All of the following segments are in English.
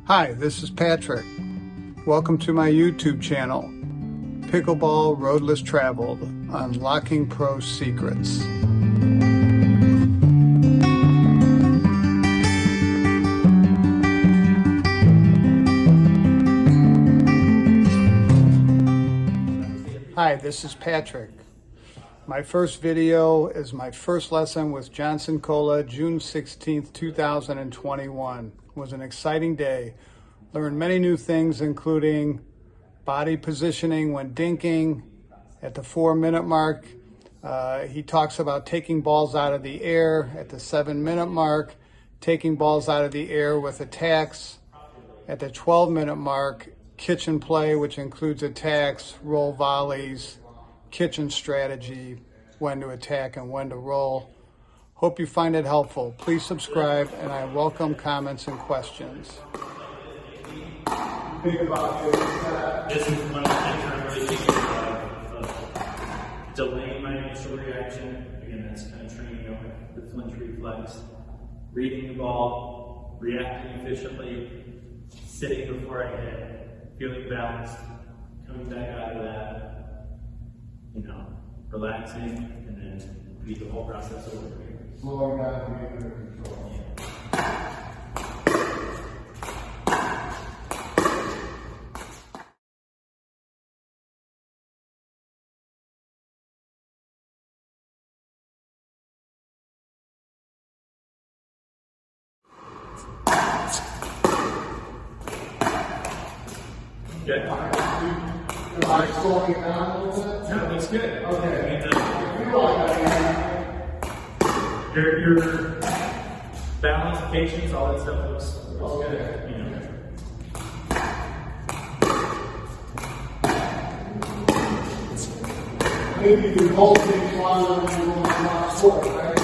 Hi, this is Patrick. Welcome to my YouTube channel, Pickleball Roadless Travel, Unlocking Pro Secrets. Hi, this is Patrick. My first video is my first lesson with John Cincola, June 16th, 2021. It was an exciting day. Learned many new things, including body positioning when dinking at the 4-minute mark. He talks about taking balls out of the air at the 7-minute mark, taking balls out of the air with attacks at the 12-minute mark, kitchen play, which includes attacks, roll volleys, kitchen strategy, when to attack and when to roll. Hope you find it helpful. Please subscribe, and I welcome comments and questions. This is one of the things I'm really thinking of delaying my initial reaction. Again, that's kind of training the flinch reflex. Reading the ball, reacting efficiently, sitting before I hit, feeling balanced, coming back out of that, relaxing, and then read the whole process over again. Slowing down and being under control. Good. Am I slowing it down a little bit? No, that's good. Okay. Your balance, patience, all that stuff looks good. Maybe you can hold things longer than you want to not score, right?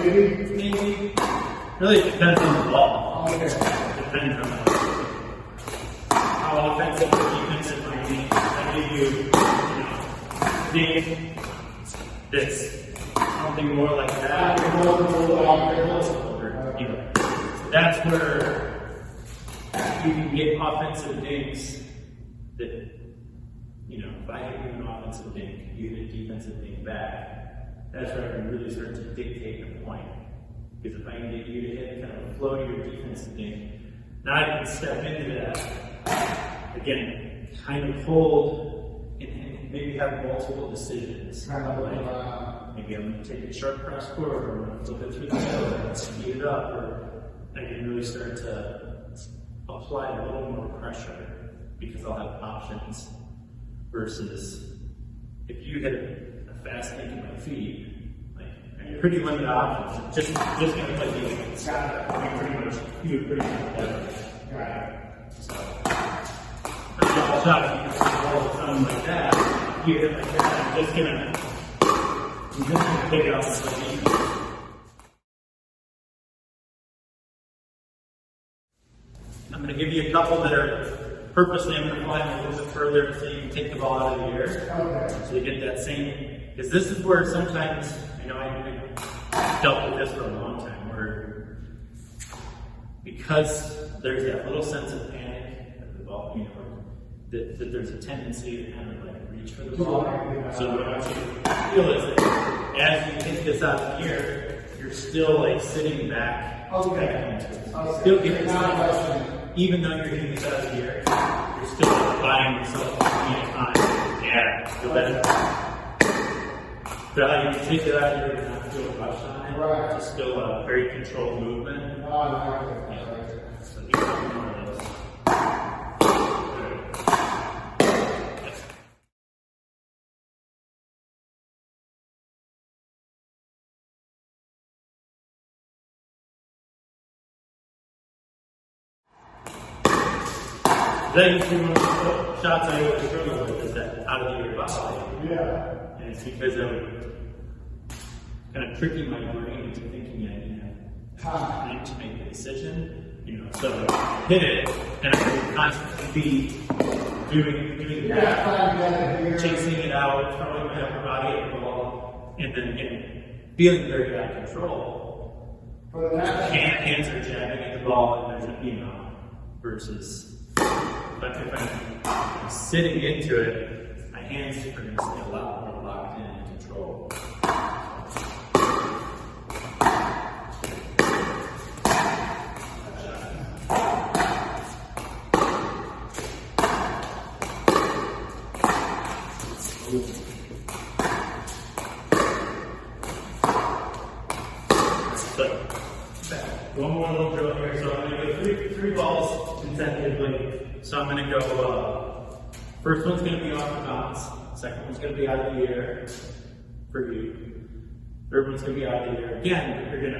Maybe. Really depends on the ball. Okay. Depends on how offensive or defensive might be. I give you, think that's something more like that. That's where you can get offensive dinks that, if I hit you an offensive dink, you hit a defensive dink back, that's where I can really start to dictate the point. Because if I can get you to hit kind of a flow to your defensive dink, now I can step into that, again, kind of hold and maybe have multiple decisions. Maybe I'm going to take a sharp cross court, or I'm going to flip it through the middle and speed it up, or I can really start to apply a little more pressure because I'll have options. Versus if you hit a fast dink at my feet, pretty limited options. Just going to play defense. You pretty much So, I'll shot something like that. You hit like that. I'm just going to pick it up and play defense. I'm going to give you a couple that are purposely, I'm going to fly a little bit further so you can take the ball out of the air. Okay. So you get that same, because this is where sometimes, I dealt with this for a long time, where because there's that little sense of panic at the ball, that there's a tendency to kind of reach for the ball. So what I want you to feel is that as you hit this out of the air, you're still sitting back. Okay. Still getting this. Even though you're hitting this out of the air, you're still buying yourself time. Yeah, feel better. But how you take it out of here and not feel rushed on it. Right. It's still a very controlled movement. So you can one of those. Then one of the shots I always struggle with is that out of the air volley. Yeah. And it's because I would kind of tricking my brain into thinking I need to make the decision. So hit it, and I would constantly be doing that, chasing it out, throwing my upper body at the ball, and then feeling very out of control. Hands are jabbing at the the ball and there's versus if I'm sitting into it, my hands are going to stay a lot more locked in and controlled. So, one more little drill here. So I'm going to go three balls consecutively. So I'm going to go, first one's going to be off the bounce. Second one's going to be out of the air for you. Third one's going to be out of the air. Again, you're going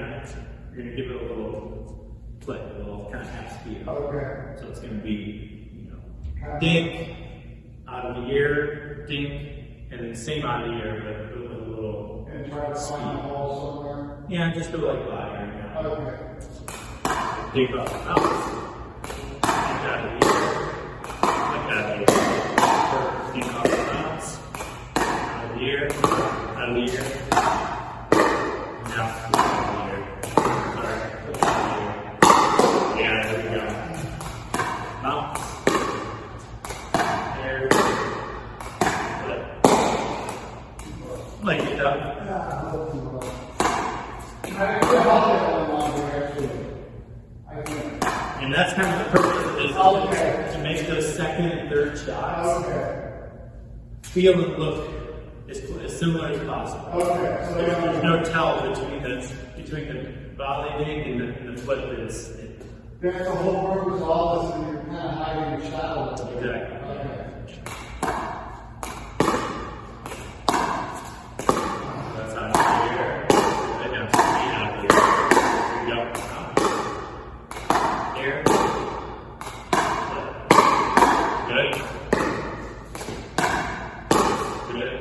to give it a little play, a little kind of half speed. Okay. So it's going to be, dink, out of the air, dink, and then same out of the air, but with a little And try to find the ball somewhere. yeah, just go like that right now. Okay. Dink off the bounce. Dink out of the air. Like that. Dink off the bounce. Out of the air. Out of the air. Now, out of the air. Sorry. Out of the air. Yeah, there we go. Bounce. Air. Flip. Like it up. And that's kind of the purpose of this, to make those second and third shots feel and look as similar as possible. There's no tell between the volley dink and the flip. That's the whole purpose of all this, and you're kind of hiding your shadow. Exactly. That's out of the air. Right now, speed out of the air. There we go. Air. Good. Good.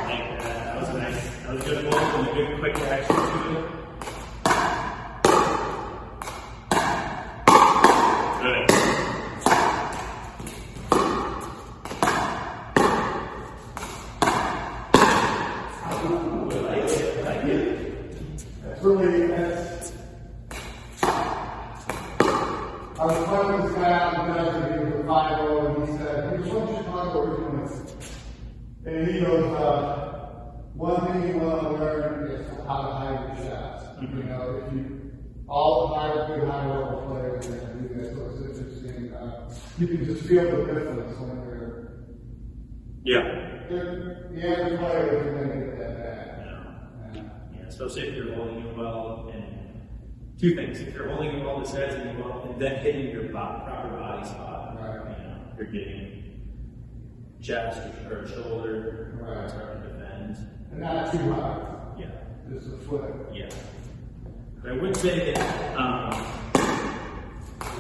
Like that. That was nice. That was good move and a good quick action to it. Good. I like it. That's really nice. I was playing with this guy out in Desert, he was a 5-0, and he said, "Here's what you talk about we're doing." And he goes, one thing you want to learn is how to hide your shots. If you, all the good high level players are going to do this, so it's interesting. You can just feel the difference when they're, the average player isn't going to get that bad. Yeah, especially if you're holding it well, and two things: if you're holding it well, the sides and well, and then hitting your proper body spot, you're getting chest or shoulder, it's hard to defend, And not too high. Yeah, Just a foot. yeah. But I would say that.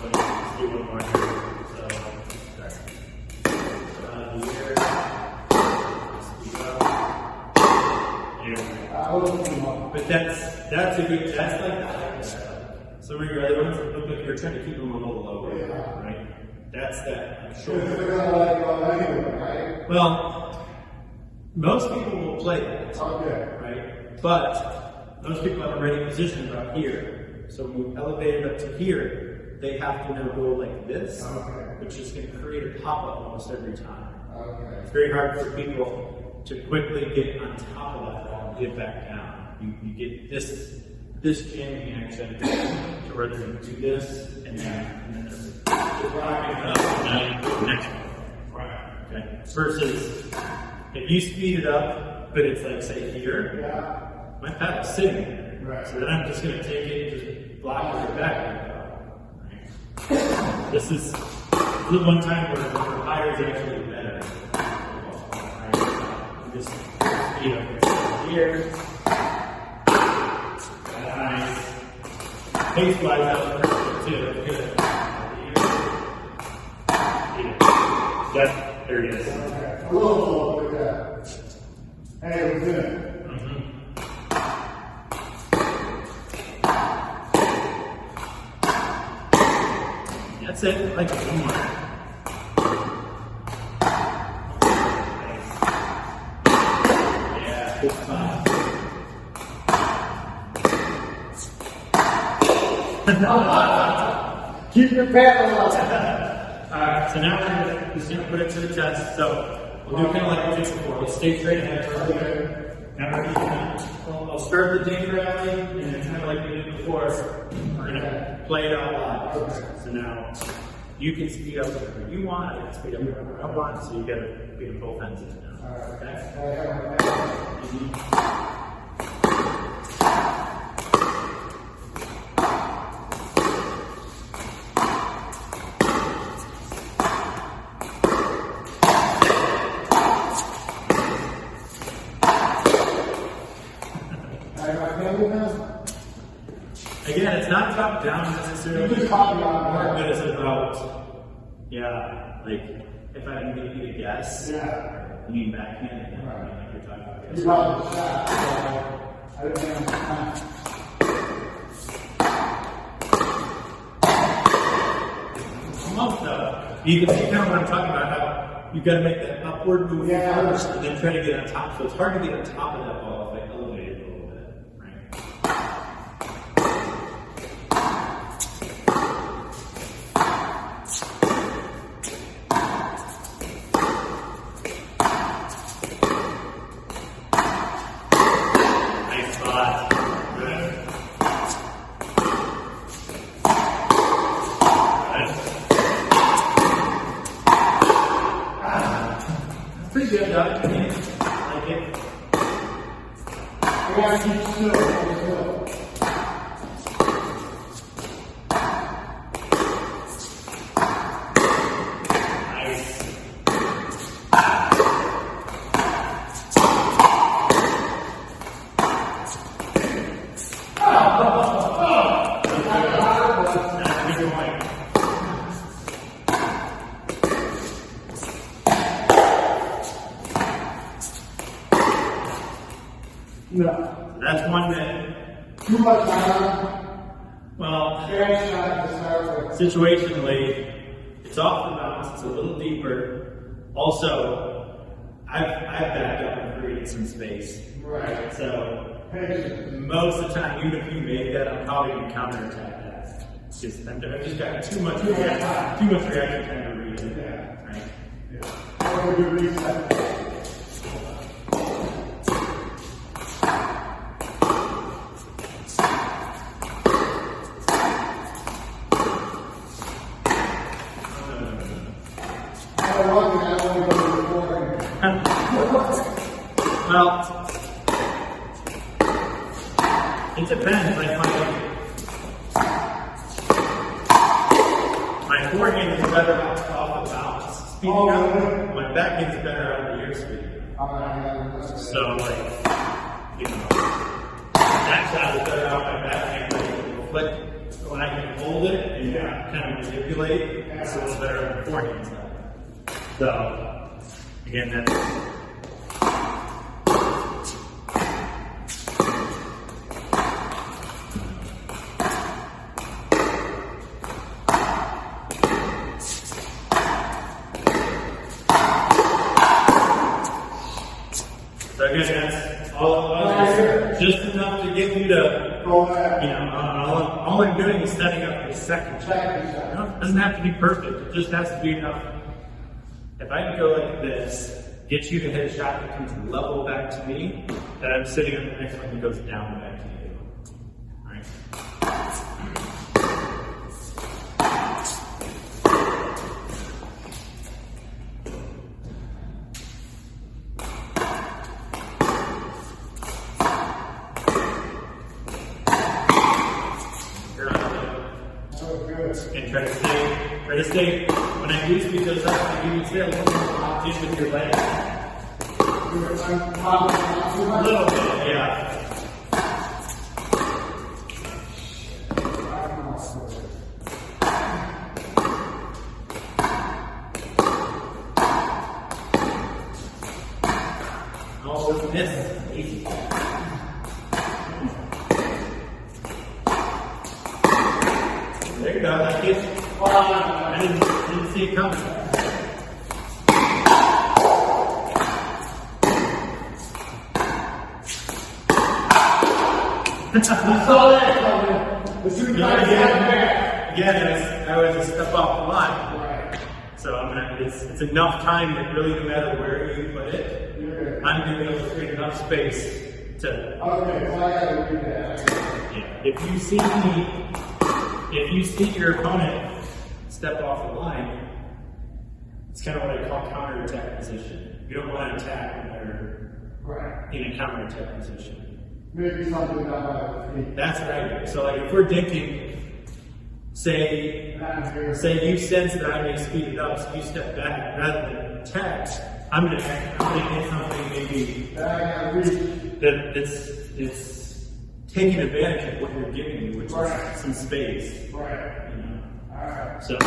Let's do one more here. So, sorry. So out of the air, speed up. Here. But that's a good, that's like the higher step. Some of your other ones look like you're trying to keep them a little lower, right? That's that shoulder. They're going to let go anyway, right? Well, most people will play that, right? But most people have already positioned up here. So when we elevate it up to here, they have to now go like this, which is going to create a pop-up almost every time. It's very hard for people to quickly get on top of that ball and get back down. You get this jamming action to where they're going to do this, and then they're rocking it up, and now you go next one. Okay. Versus if you speed it up, but it's like say here, my paddle's sitting there. So then I'm just going to take it and just block it back. Right? This is the one time where higher is actually better. Just speed up here. Nice. Pace-wise, that was perfect too. Good. There it is. A little like that. Hey, we're good. That's it. Like one more. Yeah, good spot. Keep your paddle up. Alright, so now we're just gonna put it to the test. So we'll do kind of like we did before. Let's stay straight ahead for a minute. Now we're gonna, I'll start the dink rally, and it's kind of like we did before. We're gonna play it out loud. So now you can speed up whatever you want, I can speed up whatever I want, so you gotta be in both ends of it now. Okay? Again, it's not top down necessarily. More good is about, yeah, like if I can get you to guess, lean backhand, and like you're talking about. You probably shot, so I didn't have Almost though. You can see kind of what I'm talking about, how you gotta make that upward move first and then try to get on top. So it's hard to get on top of that ball if I elevate it a little bit, right? Nice spot. Good. Pretty good, Doug. I like it. We gotta keep still. Nice. That's a good point. No. That's 1 minute. Too much time. Well, Fair shot to start with. situationally, it's off the bounce, it's a little deeper. Also, I've backed up and created some space. Right. So, Patient. most of the time, even if you make that, I'm probably going to counterattack that. It's just, I've just got too much reaction time to read it. Yeah. Right? Yeah. We'll do reset. Well, it depends. Like my forehand is better off the bounce, speeding up. My backhand is better out of the air speed. So, like, you know, that shot is better out my backhand. Like, but when I can hold it and kind of manipulate, it's a little better on the forehand side. So, again, that's. So again, that's all just enough to get you to, you know, all I'm doing is setting up the second shot. It doesn't have to be perfect, it just has to be enough. If I can go like this, get you to hit a shot that comes level back to me, then I'm sitting on the next one that goes down back to you. Alright? And try to stay, when I do speed those up, I do stay a little more locked in with your leg. A little bit, yeah. Also, miss. Easy. There you go, like it. I didn't see it coming. I saw that coming. As soon as I step back. Again, I was a step off the line. Right. So it's enough time that really no matter where you put it, I'm going to be able to create enough space to. Okay, so I gotta read that. Yeah. If you see your opponent step off the line, it's kind of what I call counterattack position. You don't want to attack when they're in a counterattack position. Maybe something about feet. That's right. So like if we're dinking, say you sense that I may speed it up, so you step back rather than attack. I'm gonna hit something maybe that it's taking advantage of what you're giving me, which is some space. Right. You know? All right. So.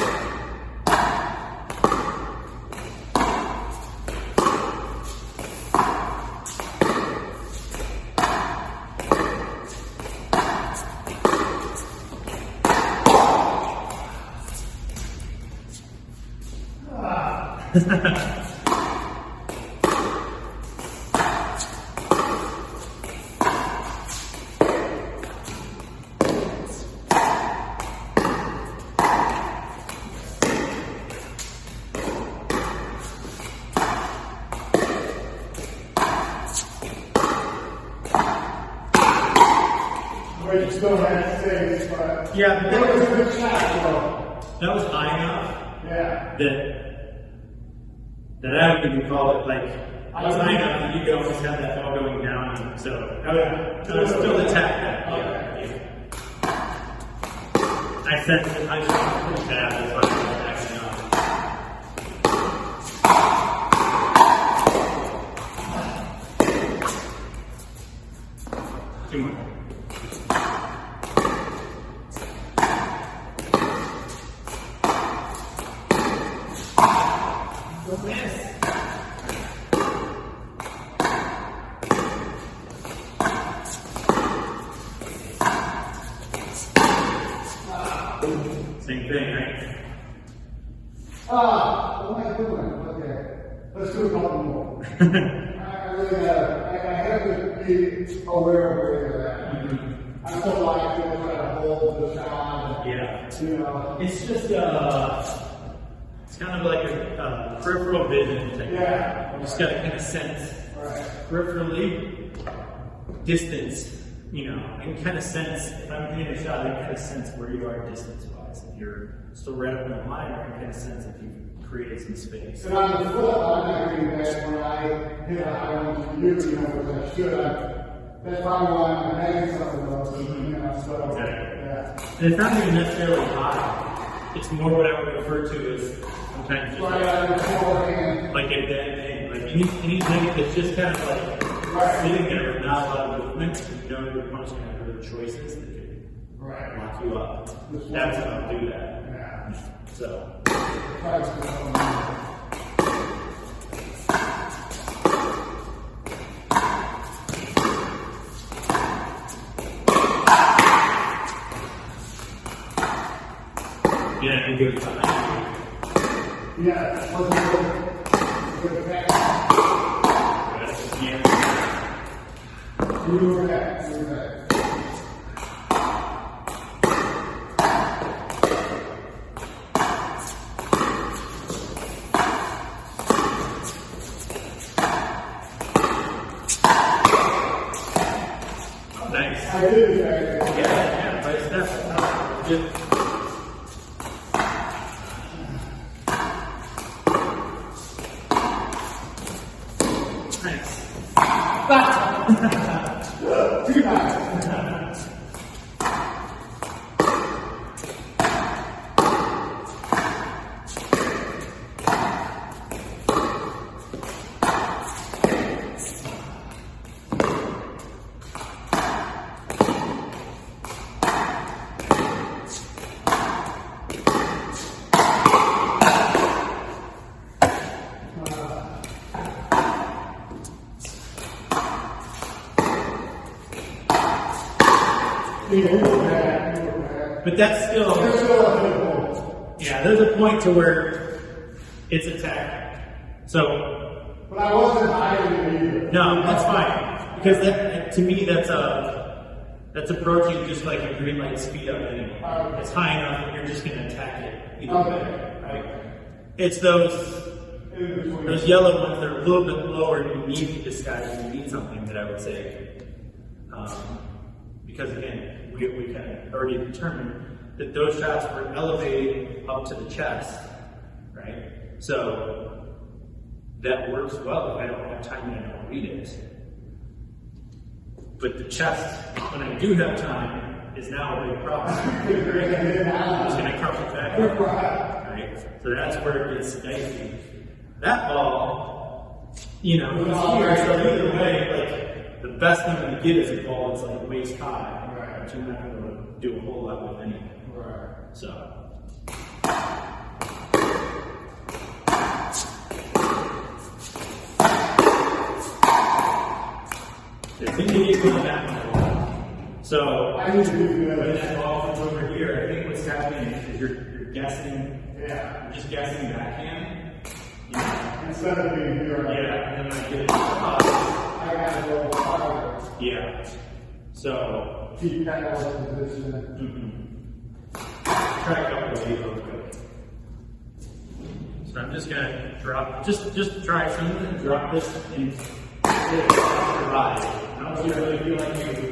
Where you still had space, but Yeah, but that was a good shot, though. that was high enough Yeah. that I would even call it like I was high enough that you could almost have that ball going down. So I would still attack that. Yeah. I sense that I just pretty bad as far as attacking up. Two more. Same thing, right? What am I doing? Okay. Let's do a couple more. I really I have to be aware of where you're at. I'm so like to try to hold the shot. Yeah. You know. It's just it's kind of like a peripheral vision thing. Yeah. You just got to kind of sense peripherally distance. You know, I can kind of sense if I'm hitting a shot, I can kind of sense where you are distance-wise. If you're still right up in the line, I can kind of sense if you've created some space. And on the flip, I'm not getting that when I hit a high one to you, which I should. That's probably why I'm adding something of those, you know, so. Exactly. Yeah. And it's not even necessarily high. It's more what I would refer to as sometimes just like a dead thing. Like anything that's just kind of like sitting there with not a lot of movement, you know your opponent's going to have other choices that could lock you up. That's how I'll do that. Yeah. So. Yeah, and good time. Yeah, good back. Yeah. You were back. Nice. I did that. Yeah, nice stuff. Good. Nice. Too nice. But that's still, yeah, there's a point to where it's attack. So, but I wasn't hiding it either. no, that's fine. Because that, to me, that's That's approaching just like a green light speed up anyway. It's high enough that you're just going to attack it either way, right? It's those yellow ones that are a little bit lower and you need to disguise, you need something that I would say. Because again, we kind of already determined that those shots were elevated up to the chest, right? So that works well if I don't have time and I don't read it. But the chest, when I do have time, is now a big problem. I'm just going to crumple it back up, right? So that's where it gets dicey. That ball, you know, is here, so either way, like, the best thing I'm going to get is a ball that's like waist high, which I'm not going to do a whole lot with anyway. So. I think you need going back on the ball. So when that ball comes over here, I think what's happening is you're guessing, you're just guessing backhand. You know, Instead of being here, yeah, and then when I get it across, I got a little farther. yeah. So Keep that one position. try a couple of these real quick. So I'm just gonna drop, just try something, drop this and rise. I don't really feel like you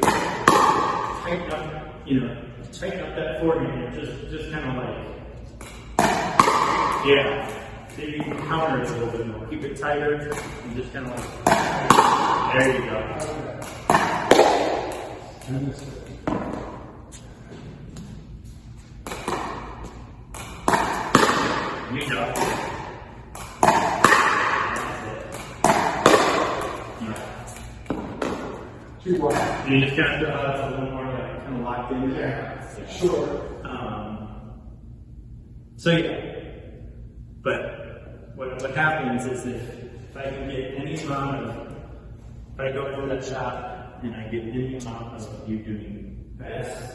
tighten up, tighten up that forehand, just kind of like, yeah. So you can counter it a little bit more. Keep it tighter and just kind of like, there you go. You go. Too wide. You just kind of a little more like kind of locked in there. Yeah, sure. So yeah, but what happens is if I can get any amount of, if I go for that shot and I get any amount of you doing best,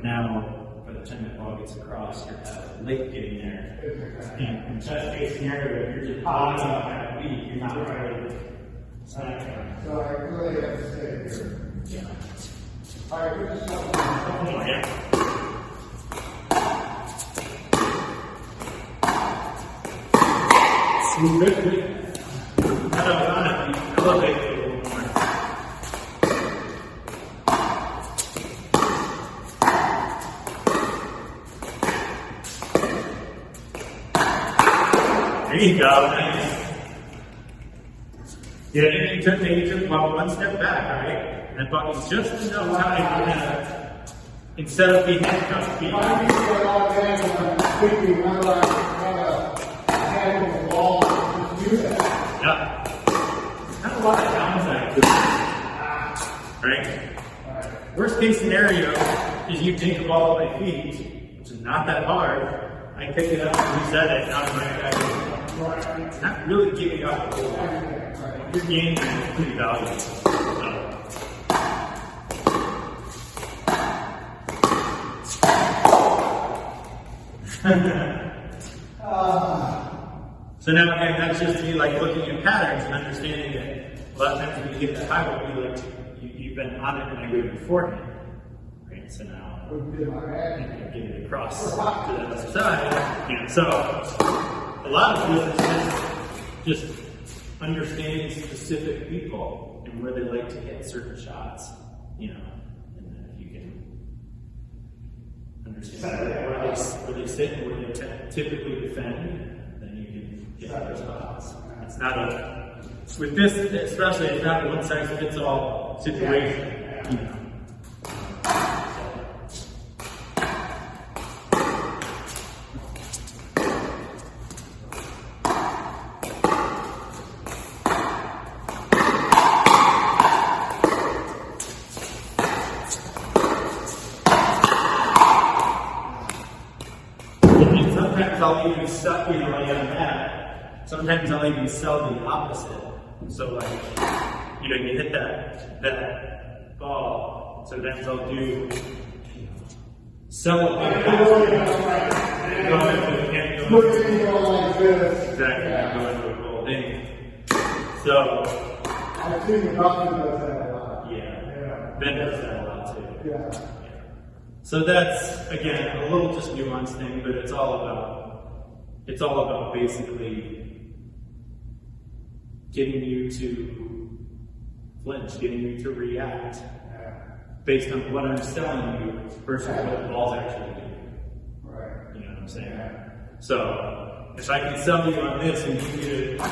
now by the time that ball gets across, you're at late getting there. And in best case scenario, if you're just popping up at weak, you're not ready. So I really have to stay here. Yeah. All right, we're just Oh, yeah. Good. Now that I was on it, elevate it a little more. There you go. Nice. Yeah, maybe you took about one step back, right? And that was just enough time for that. Instead of being handcuffed, being yeah. Not a lot of downside to that. Right? Worst case scenario is you take the ball at my feet, which is not that hard. I pick it up and reset it, now I'm back. It's not really giving up the ball. Your game is pretty valuable. So now again, that's just me like looking at patterns and understanding that a lot of times when you get that high, it will be like you've been on it when I go beforehand. Right? So now get it across to the other side. Yeah, so a lot of this is just understanding specific people and where they like to hit certain shots, and then if you can understand where they sit and where they typically defend, then you can get better spots. It's not with this especially, it's not a one-size-fits-all situation, Sometimes I'll even sell, sometimes I'll even sell the opposite. So like, you hit that ball. Sometimes I'll do sell it like exactly, go into a full thing. So I've seen the doctor does that a lot. Yeah. Ben does that a lot Yeah. So that's, again, a little just nuanced thing, but it's all about basically getting you to flinch, getting you to react based on what I'm telling you versus what the ball's actually doing. Right. You know what I'm saying? So if I can sell you on this and you need to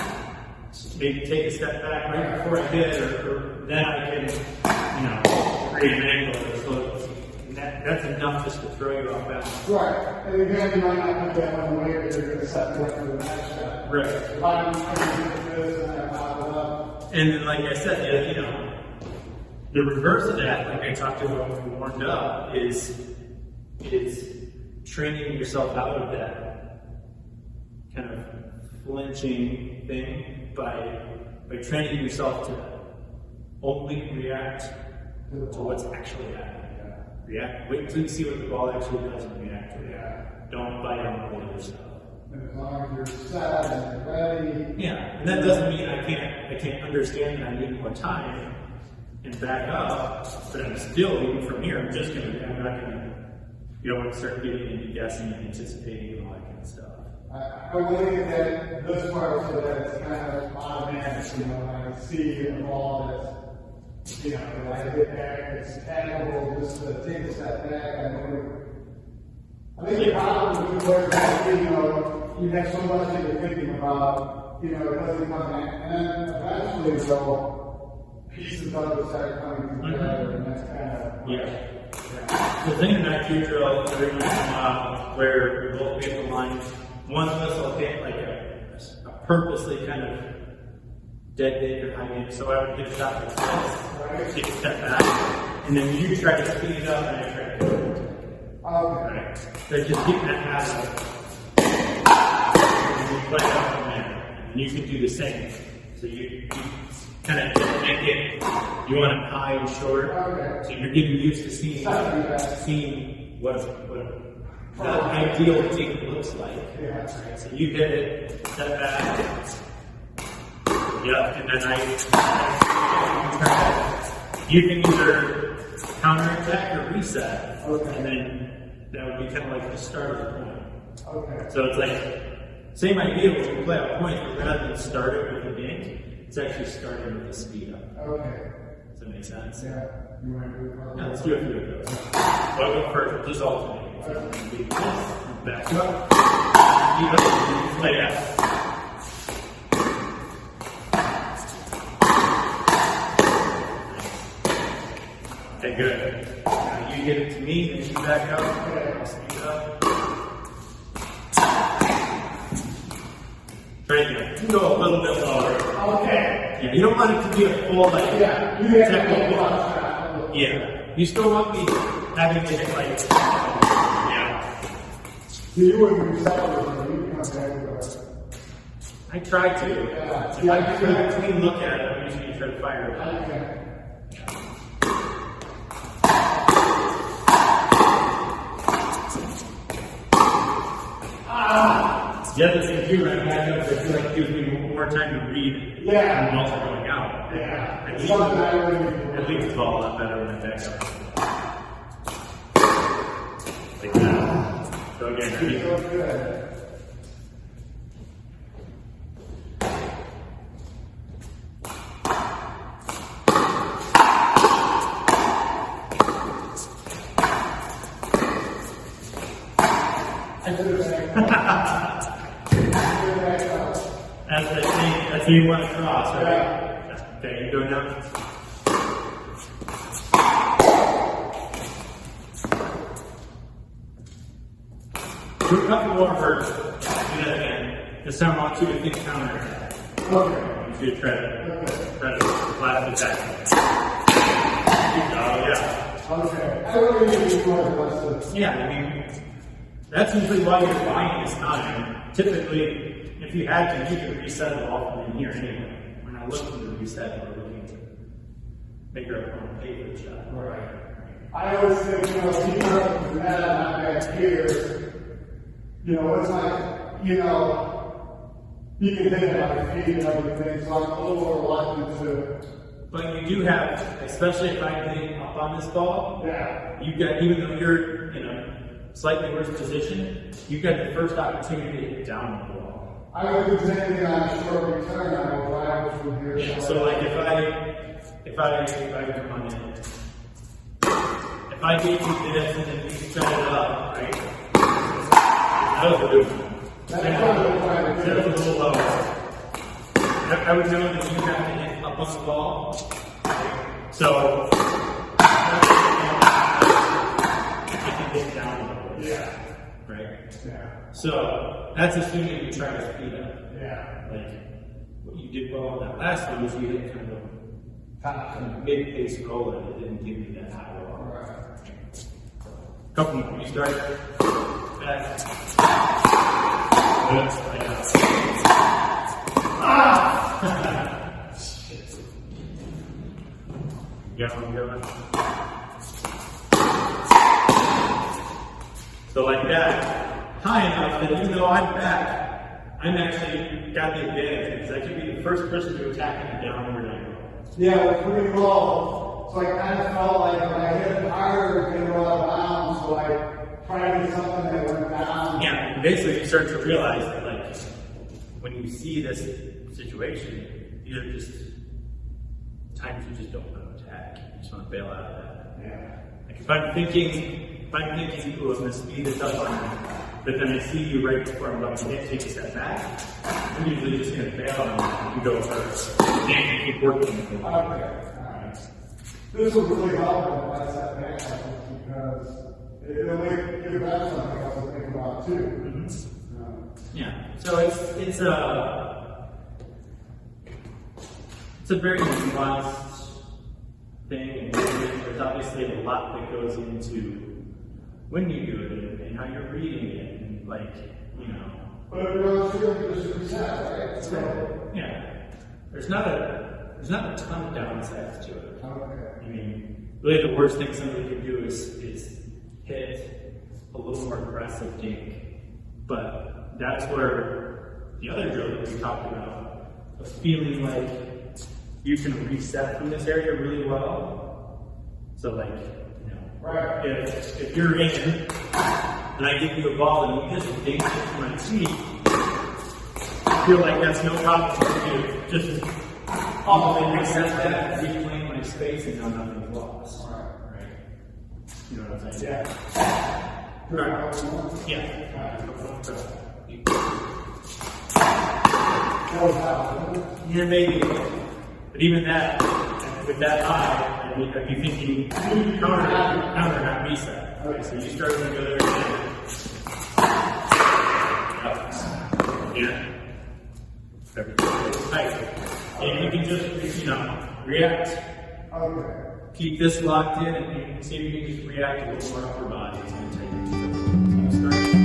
maybe take a step back right before I hit, or then I can, create an angle or slow. That's enough just to throw you off balance. Right. And again, you might not put that one away, but you're going to set it up for the next shot. Right. If I'm doing this and I pop it up. And then, like I said, the reverse of that, like I talked about when we warmed up, is training yourself out of that kind of flinching thing by training yourself to only react to what's actually happening. React. Wait until you see what the ball actually does and react to it. Don't bite on all the other stuff. And as long as you're set and you're ready. Yeah, and that doesn't mean I can't understand that I need more time and back up, but I'm still, even from here, I'm not gonna, you don't want to start getting into guessing and anticipating and all that kind of stuff. I look at that, this part so that it's kind of automatic, I see a ball that's, when I get back, it's tackleable, just to take a step back, I think the problem with where you have so much that you're thinking about, it doesn't come back, and then eventually, though, pieces of it start coming together, and that's kind of... Yeah. The thing in that cue drill, every once in a while, where we both get the line, one of us will hit like a purposely kind of dead dig or high dig, so I would get a shot like this, take a step back, and then you try to speed it up, and I try to do it. Okay. Right. So just getting that habit and you play it up from there, and you can do the same. So you kind of make it, you want it high and short, so you're getting used to seeing what the ideal team looks like. Right? So you hit it, step back, and then you can either counterattack or reset, and then that would be kind of like the start of the point. Okay. So it's like, same idea when we play out points, but rather than start it with a dink, it's actually starting with a speed up. Okay. Does that make sense? Yeah. You want to do it? Yeah, let's do a few of those. Well, go first, just alternate. Back up. Play out. Okay, good. Now you get it to me, then you back up. I'll speed up. Try again. You can go a little bit lower. Okay. Yeah, you don't want it to be a full, like, you have technical. to Yeah. You still want me having to hit, like, So you wouldn't reset it, you come back to it. I try to. Yeah. If I can look at it, I usually try to fire it. Okay. The other thing too, when I back up, I feel like it gives me more time to read when I'm also going out. Yeah. At least it's all a lot better when I back up. Like that. So again, ready? So good. That's the you want to cross, right? Yeah. Okay, you go now. Do a couple more first. Do that again. This time I want you to think counter attack. Okay. You should try to flash attack. Oh, yeah. Okay. I don't really need more lessons. Yeah, I mean, that's usually why you're buying this time. Typically, if you had to, you could reset it all from in here anyway. We're not looking to reset, we're looking to make our opponent pay for the shot. Right. I always think, keep up with that, not back here. It's like, you can hit it on your feet and everything, so I'm a little more reluctant to. But you do have, especially if I'm hitting up on this ball, Yeah. you've got, even though you're in a slightly worse position, you've got the first opportunity to hit down on the ball. I would do the same thing on a short return. I will drive from here. Yeah, so like if I come on in, if I gave you this and then you set it up, right? That was a good one. That was a little lower. I would know that you have to hit up on the ball. So I can hit down a little bit. Yeah. Right? Yeah. So that's assuming you try to speed up. Yeah. Like what you did well on that last one was you hit kind of a mid-pace roller that didn't give you that high roll. Right. Couple more. You start back. Good. Right out. Shit. You got one going. So like that, high enough that even though I'm back, I'm actually got the advantage because I can be the first person to attack at the downward angle. Yeah, it was pretty low. So I kind of felt like if I hit it harder, it was going to go out of bounds. So I tried to do something that went down. Yeah, and basically you start to realize that like when you see this situation, you're just times you just don't want to attack. You just want to bail out of that. Yeah. Like if I'm thinking, oh, I'm going to speed this up on you, but then I see you right before I'm about to take a step back, I'm usually just going to bail on you and go first. And keep working. Okay. All right. This will really help if I set back because it'll give that something else to think about too. Yeah. So it's a very nuanced thing, and there's obviously a lot that goes into when you do it and how you're reading it, and like, you know. But it goes through just reset, right? So, yeah. There's not a ton of downsides to it. Okay. I mean, really the worst thing somebody can do is hit a little more aggressive dink. But that's where the other drill that we talked about, of feeling like you can reset from this area really well. So like, you know, Right. if you're in and I give you a ball and you just dink it to my feet, I feel like that's no problem for you. Just probably reset that, reclaim my space, and now nothing's lost. Right. You know what I'm saying? Yeah. Right. Yeah. Yeah, maybe. But even that, with that high, I'd be thinking counter, not reset. Okay, so you start with the other end. Yeah. Tight. And you can just, you know, react. Okay. Keep this locked in and see if you can just react a little more upper body. It's going to take you.